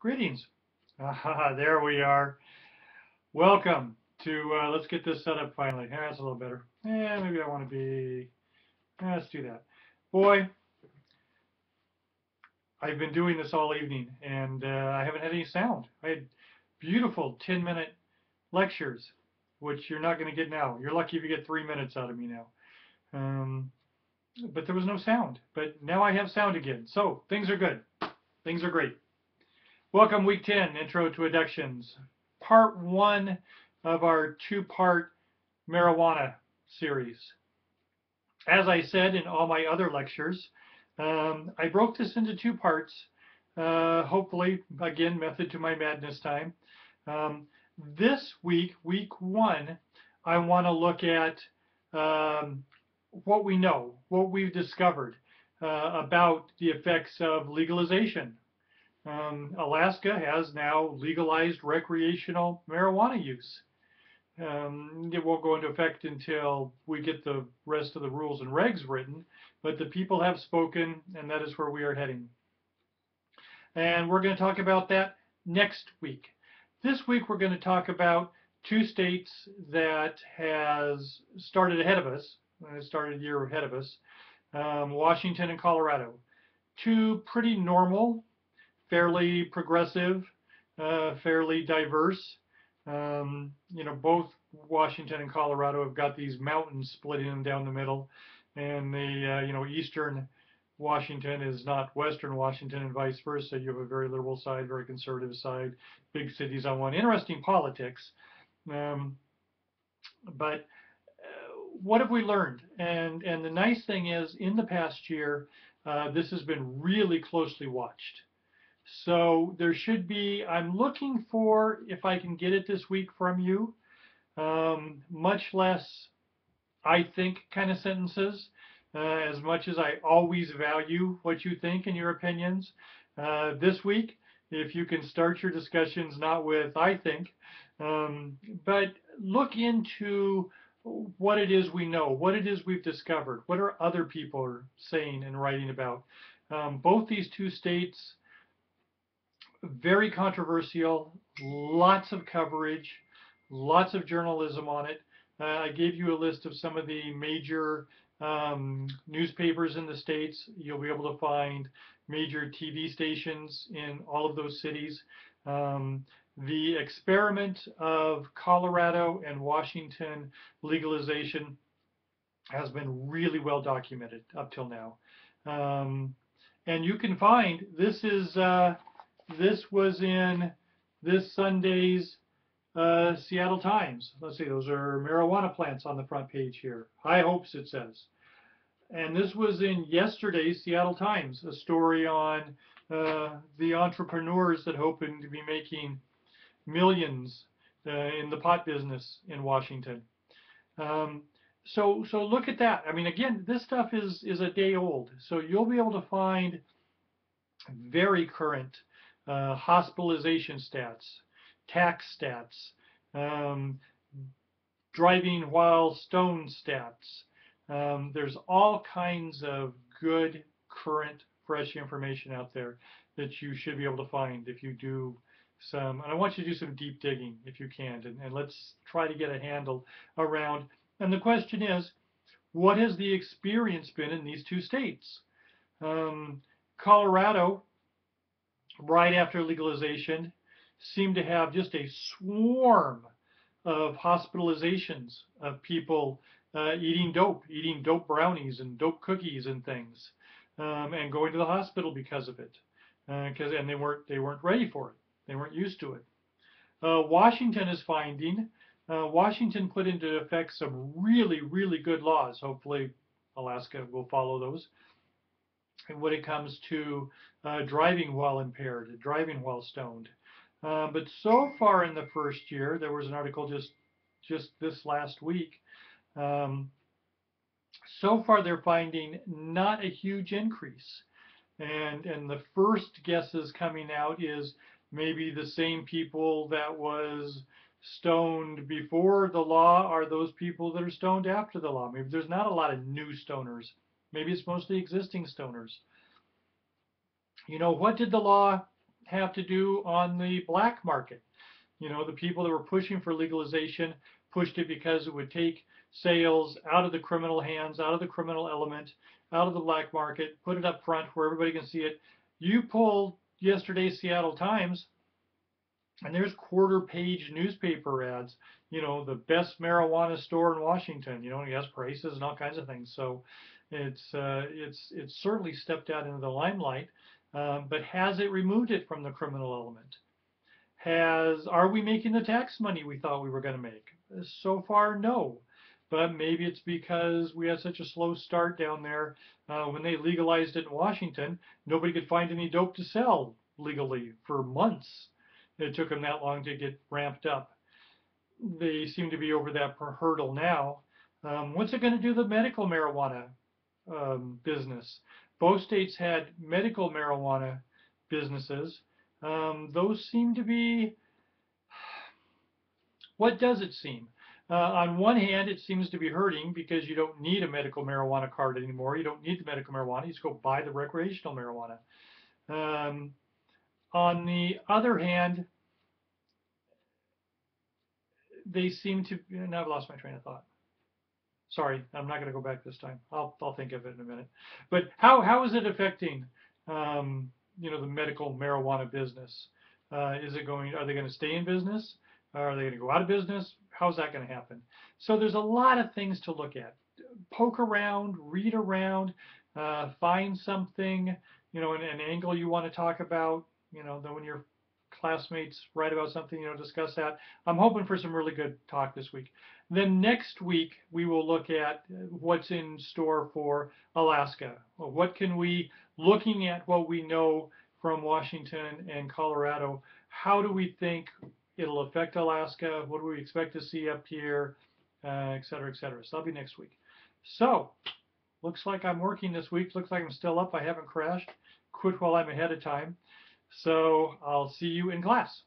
Greetings. There we are. Welcome to, let's get this set up finally. That's a little better. Maybe I want to be, let's do that. Boy, I've been doing this all evening and I haven't had any sound. I had beautiful 10-minute lectures, which you're not going to get now. You're lucky if you get 3 minutes out of me now. Um, but there was no sound. But now I have sound again. So things are good. Things are great. Welcome, week 10, Intro to Addictions, part 1 of our 2-part marijuana series. As I said in all my other lectures, I broke this into 2 parts, hopefully, again, method to my madness time. This week, week 1, I want to look at what we know, what we've discovered about the effects of legalization. Alaska has now legalized recreational marijuana use. It won't go into effect until we get the rest of the rules and regs written, but the people have spoken, and that is where we are heading. And we're going to talk about that next week. This week we're going to talk about 2 states that has started ahead of us, started a year ahead of us, Washington and Colorado. 2 pretty normal, fairly progressive, fairly diverse. Both Washington and Colorado have got these mountains splitting them down the middle, and the eastern Washington is not western Washington, and vice versa. You have a very liberal side, very conservative side, big cities on one. Interesting politics. But what have we learned? And the nice thing is, in the past year, this has been really closely watched. So there should be, I'm looking for, if I can get it this week from you, much less I think kind of sentences, as much as I always value what you think and your opinions. This week, if you can start your discussions not with I think, but look into what it is we know, what it is we've discovered, what are other people saying and writing about. Both these 2 states, very controversial, lots of coverage, lots of journalism on it. I gave you a list of some of the major newspapers in the states. You'll be able to find major TV stations in all of those cities. The experiment of Colorado and Washington legalization has been really well documented up till now. And you can find, this was in this Sunday's Seattle Times. Let's see, those are marijuana plants on the front page here. High hopes, it says. And this was in yesterday's Seattle Times, a story on the entrepreneurs that hoping to be making millions in the pot business in Washington. So look at that. I mean, again, this stuff is a day old, so you'll be able to find very current hospitalization stats, tax stats, driving while stoned stats. There's all kinds of good, current, fresh information out there that you should be able to find if you do some, and I want you to do some deep digging if you can, and let's try to get a handle around. And the question is, what has the experience been in these 2 states? Colorado, right after legalization, seemed to have just a swarm of hospitalizations of people eating dope brownies and dope cookies and things, and going to the hospital because of it, and they weren't ready for it. They weren't used to it. Washington is finding, Washington put into effect some really, really good laws. Hopefully Alaska will follow those. And when it comes to driving while impaired, driving while stoned. But so far in the first year, there was an article just this last week. So far they're finding not a huge increase. And the first guesses coming out is maybe the same people that was stoned before the law are those people that are stoned after the law. Maybe there's not a lot of new stoners. Maybe it's mostly existing stoners. You know, what did the law have to do on the black market. You know, the people that were pushing for legalization pushed it because it would take sales out of the criminal hands, out of the criminal element, out of the black market, put it up front where everybody can see it. You pull yesterday's Seattle Times, and there's quarter-page newspaper ads. You know, the best marijuana store in Washington. You know, and it has prices and all kinds of things. So it's certainly stepped out into the limelight. But has it removed it from the criminal element? Are we making the tax money we thought we were going to make? So far, no. But maybe it's because we had such a slow start down there. When they legalized it in Washington, nobody could find any dope to sell legally for months. It took them that long to get ramped up. They seem to be over that hurdle now. What's it going to do to the medical marijuana business? Both states had medical marijuana businesses. Those seem to be, what does it seem? On one hand, it seems to be hurting because you don't need a medical marijuana card anymore. You don't need the medical marijuana. You just go buy the recreational marijuana. On the other hand, they seem to, now I've lost my train of thought. Sorry, I'm not going to go back this time. I'll think of it in a minute. But how is it affecting, you know, the medical marijuana business? Are they going to stay in business? Are they going to go out of business? How's that going to happen? So there's a lot of things to look at. Poke around, read around, find something, you know, an angle you want to talk about, you know, then when your classmates write about something, you know, discuss that. I'm hoping for some really good talk this week. Then next week, we will look at what's in store for Alaska. Well, what can we, looking at what we know from Washington and Colorado, how do we think it'll affect Alaska? What do we expect to see up here, et cetera, et cetera. So that'll be next week. So looks like I'm working this week. Looks like I'm still up. I haven't crashed. Quit while I'm ahead of time. So I'll see you in class.